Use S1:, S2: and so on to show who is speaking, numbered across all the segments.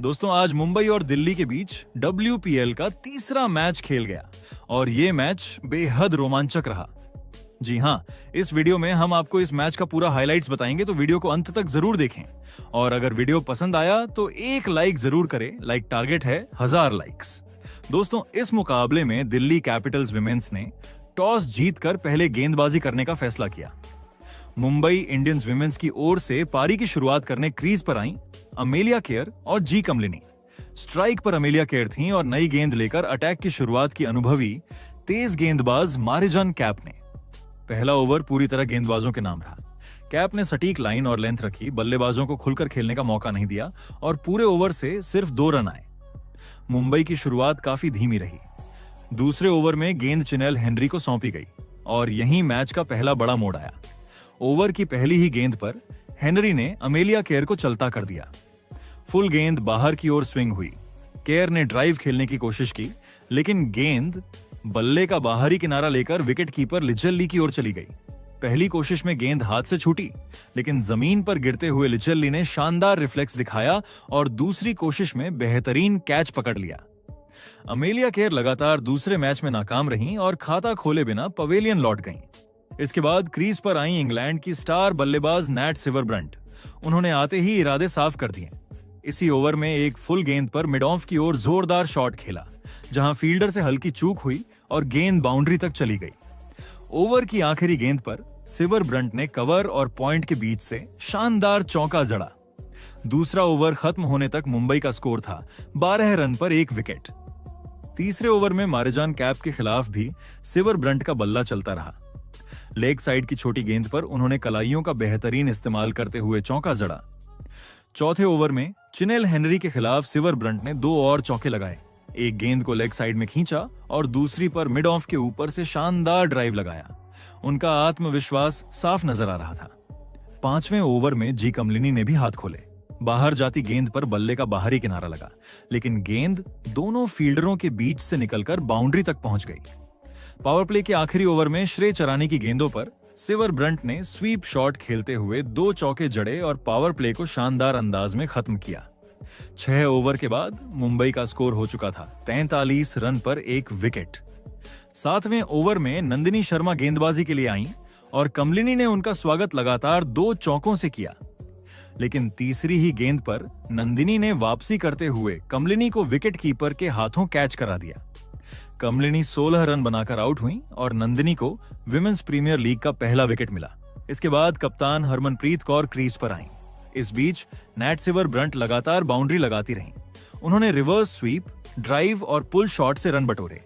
S1: दोस्तों आज मुंबई और दिल्ली के बीच WPL का तीसरा मैच खेल गया और ये मैच बेहद रोमांचक रहा। जी हाँ, इस वीडियो में हम आपको इस मैच का पूरा हाइलाइट्स बताएंगे, तो वीडियो को अंत तक जरूर देखें। और अगर वीडियो पसंद आया तो एक लाइक जरूर करें। लाइक टारगेट है 1000 लाइक्स। दोस्तों इस मुकाबले में दिल्ली कैपिटल्स विमेंस ने टॉस जीतकर पहले गेंदबाजी करने का फैसला किया। मुंबई इंडियंस विमेंस की ओर से पारी की शुरुआत करने क्रीज पर आईं अमेलिया केयर और जी कमलिनी। स्ट्राइक पर अमेलिया केयर थीं और नई गेंद लेकर अटैक की शुरुआत की अनुभवी तेज गेंदबाज मारिजान कैप ने। पहला ओवर पूरी तरह गेंदबाजों के नाम रहा। कैप ने सटीक लाइन और लेंथ रखी, बल्लेबाजों को खुलकर खेलने का मौका नहीं दिया और पूरे ओवर से सिर्फ 2 रन आए। मुंबई की शुरुआत काफी धीमी रही। दूसरे ओवर में गेंद चिनेल हेनरी को सौंपी गई और यहीं मैच का पहला बड़ा मोड़ आया। ओवर की पहली ही गेंद पर हेनरी ने अमेलिया केयर को चलता कर दिया। फुल गेंद बाहर की ओर स्विंग हुई। केयर ने ड्राइव खेलने की कोशिश की, लेकिन गेंद बल्ले का बाहरी किनारा लेकर विकेट कीपर लिचेल्ली की ओर चली गई। पहली कोशिश में गेंद हाथ से छूटी, लेकिन जमीन पर गिरते हुए लिचेल्ली ने शानदार रिफ्लेक्स दिखाया और दूसरी कोशिश में बेहतरीन कैच पकड़ लिया। अमेलिया केयर लगातार दूसरे मैच में नाकाम रहीं और खाता खोले बिना पवेलियन लौट गईं। इसके बाद क्रीज पर आई इंग्लैंड की स्टार बल्लेबाज नैट सिवरब्रंट। उन्होंने आते ही इरादे साफ कर दिए। इसी ओवर में एक फुल गेंद पर मिड ऑफ की ओर जोरदार शॉट खेला, जहां फील्डर से हल्की चूक हुई और गेंद बाउंड्री तक चली गई। ओवर की आखिरी गेंद पर सिवरब्रंट ने कवर और पॉइंट के बीच से शानदार चौका जड़ा। दूसरा ओवर खत्म होने तक मुंबई का स्कोर था 12 रन पर 1 विकेट। तीसरे ओवर में मारिजान कैप के खिलाफ भी सिवरब्रंट का बल्ला चलता रहा। लेग साइड की छोटी गेंद पर उन्होंने कलाइयों का बेहतरीन इस्तेमाल करते हुए चौका जड़ा। चौथे ओवर में चिनेल हेनरी के खिलाफ सिवरब्रंट ने 2 और चौके लगाए। एक गेंद को लेग साइड में खींचा और दूसरी पर मिड ऑफ के ऊपर से शानदार ड्राइव लगाया। उनका आत्मविश्वास साफ नजर आ रहा था। 5वें ओवर में जी कमलिनी ने भी हाथ खोले। बाहर जाती गेंद पर बल्ले का बाहरी किनारा लगा, लेकिन गेंद दोनों फील्डरों के बीच से निकलकर बाउंड्री तक पहुंच गई। पावर प्ले के आखिरी ओवर में श्रेय चरानी की गेंदों पर सिवरब्रंट ने स्वीप शॉट खेलते हुए 2 चौके जड़े और पावर प्ले को शानदार अंदाज में खत्म किया। 6 ओवर के बाद मुंबई का स्कोर हो चुका था 43 रन पर 1 विकेट। 7वें ओवर में नंदिनी शर्मा गेंदबाजी के लिए आईं और कमलिनी ने उनका स्वागत लगातार 2 चौकों से किया, लेकिन तीसरी ही गेंद पर नंदिनी ने वापसी करते हुए कमलिनी को विकेट कीपर के हाथों कैच करा दिया। कमलिनी 16 रन बनाकर आउट हुई और नंदिनी को विमेंस प्रीमियर लीग का पहला विकेट मिला। इसके बाद कप्तान हरमनप्रीत कौर क्रीज पर आईं। इस बीच नैट सिवरब्रंट लगातार बाउंड्री लगाती रहीं। उन्होंने रिवर्स स्वीप, ड्राइव और पुल शॉट से रन बटोरे।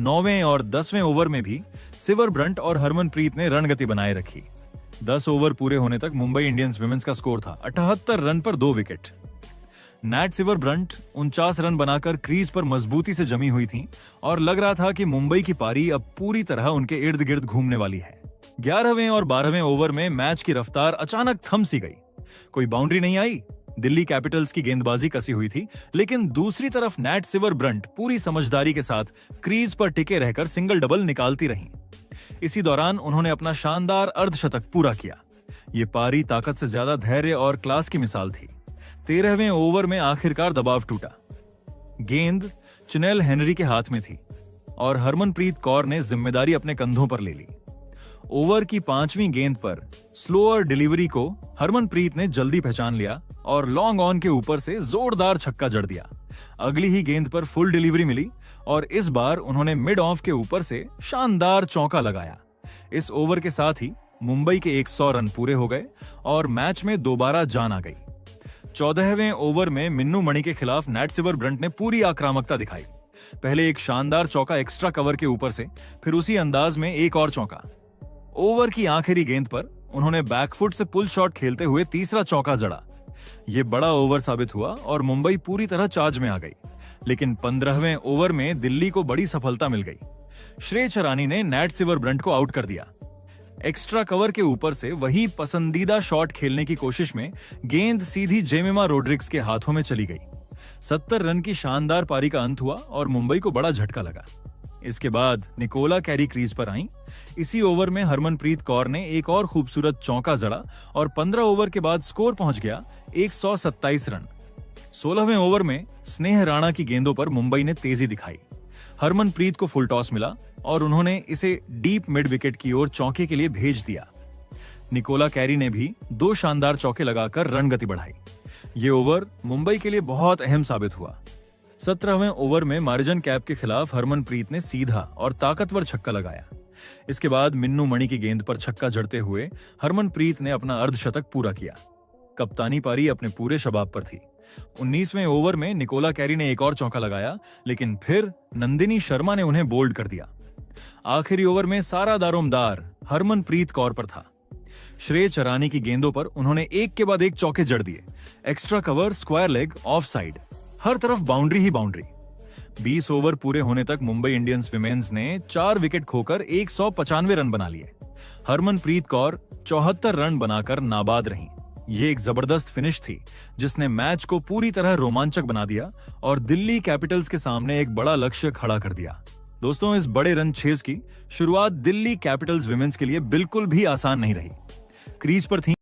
S1: 9वें और 10वें ओवर में भी सिवरब्रंट और हरमनप्रीत ने रणगति बनाए रखी। 10 ओवर पूरे होने तक मुंबई इंडियंस विमेंस का स्कोर था 78 रन पर 2 विकेट। नैट सिवरब्रंट 49 रन बनाकर क्रीज पर मजबूती से जमी हुई थीं और लग रहा था कि मुंबई की पारी अब पूरी तरह उनके इर्द गिर्द घूमने वाली है। 11वें और 12वें ओवर में मैच की रफ्तार अचानक थम सी गई। कोई बाउंड्री नहीं आई। दिल्ली कैपिटल्स की गेंदबाजी कसी हुई थी, लेकिन दूसरी तरफ नैट सिवरब्रंट पूरी समझदारी के साथ क्रीज पर टिके रहकर सिंगल डबल निकालती रहीं। इसी दौरान उन्होंने अपना शानदार अर्धशतक पूरा किया। ये पारी ताकत से ज्यादा धैर्य और क्लास की मिसाल थी। 13वें ओवर में आखिरकार दबाव टूटा। गेंद चिनेल हेनरी के हाथ में थी और हरमनप्रीत कौर ने जिम्मेदारी अपने कंधों पर ले ली। ओवर की 5वीं गेंद पर स्लोअर डिलीवरी को हरमनप्रीत ने जल्दी पहचान लिया और लॉन्ग ऑन के ऊपर से जोरदार छक्का जड़ दिया। अगली ही गेंद पर फुल डिलीवरी मिली और इस बार उन्होंने मिड ऑफ के ऊपर से शानदार चौका लगाया। इस ओवर के साथ ही मुंबई के 100 रन पूरे हो गए और मैच में दोबारा जान आ गई। 14वें ओवर में मिन्नू मणि के खिलाफ नैट सिवरब्रंट ने पूरी आक्रामकता दिखाई। पहले एक शानदार चौका एक्स्ट्रा कवर के ऊपर से, फिर उसी अंदाज में एक और चौका। ओवर की आखिरी गेंद पर उन्होंने बैकफुट से पुल शॉट खेलते हुए तीसरा चौका जड़ा। यह बड़ा ओवर साबित हुआ और मुंबई पूरी तरह चार्ज में आ गई। लेकिन 15वें ओवर में दिल्ली को बड़ी सफलता मिल गई। श्रेय चरानी ने नैट सिवरब्रंट को आउट कर दिया। एक्स्ट्रा कवर के ऊपर से वही पसंदीदा शॉट खेलने की कोशिश में गेंद सीधी जेमिमा रोड्रिग्स के हाथों में चली गई। 70 रन की शानदार पारी का अंत हुआ और मुंबई को बड़ा झटका लगा। इसके बाद निकोला कैरी क्रीज पर आईं। इसी ओवर में हरमनप्रीत कौर ने एक और खूबसूरत चौका जड़ा और 15 ओवर के बाद स्कोर पहुंच गया 127 रन। 16वें ओवर में स्नेह राणा की गेंदों पर मुंबई ने तेजी दिखाई। हरमनप्रीत को फुल टॉस मिला और उन्होंने इसे डीप मिड विकेट की ओर चौके के लिए भेज दिया। निकोला कैरी ने भी 2 शानदार चौके लगाकर रन गति बढ़ाई। ये ओवर मुंबई के लिए बहुत अहम साबित हुआ। 17वें ओवर में मार्जन कैप के खिलाफ हरमनप्रीत ने सीधा और ताकतवर छक्का लगाया। इसके बाद मिन्नू मणि की गेंद पर छक्का जड़ते हुए हरमनप्रीत ने अपना अर्धशतक पूरा किया। कप्तानी पारी अपने पूरे शबाब पर थी। 19वें ओवर में निकोला कैरी ने एक और चौका लगाया, लेकिन फिर नंदिनी शर्मा ने उन्हें बोल्ड कर दिया। आखिरी ओवर में सारा दारोमदार हरमनप्रीत कौर पर था। श्रेय चरानी की गेंदों पर उन्होंने एक के बाद एक चौके जड़ दिए। Extra cover, square leg, off side, हर तरफ बाउंड्री ही बाउंड्री। 20 ओवर पूरे होने तक मुंबई इंडियंस विमेन्स ने 4 विकेट खोकर 195 रन बना लिए। हरमनप्रीत कौर 74 रन बनाकर नाबाद रहीं। ये एक जबरदस्त फिनिश थी जिसने मैच को पूरी तरह रोमांचक बना दिया और दिल्ली कैपिटल्स के सामने एक बड़ा लक्ष्य खड़ा कर दिया। दोस्तों, इस बड़े रन चेज की शुरुआत दिल्ली कैपिटल्स विमेन्स के लिए बिल्कुल भी आसान नहीं रही। क्रीज पर थी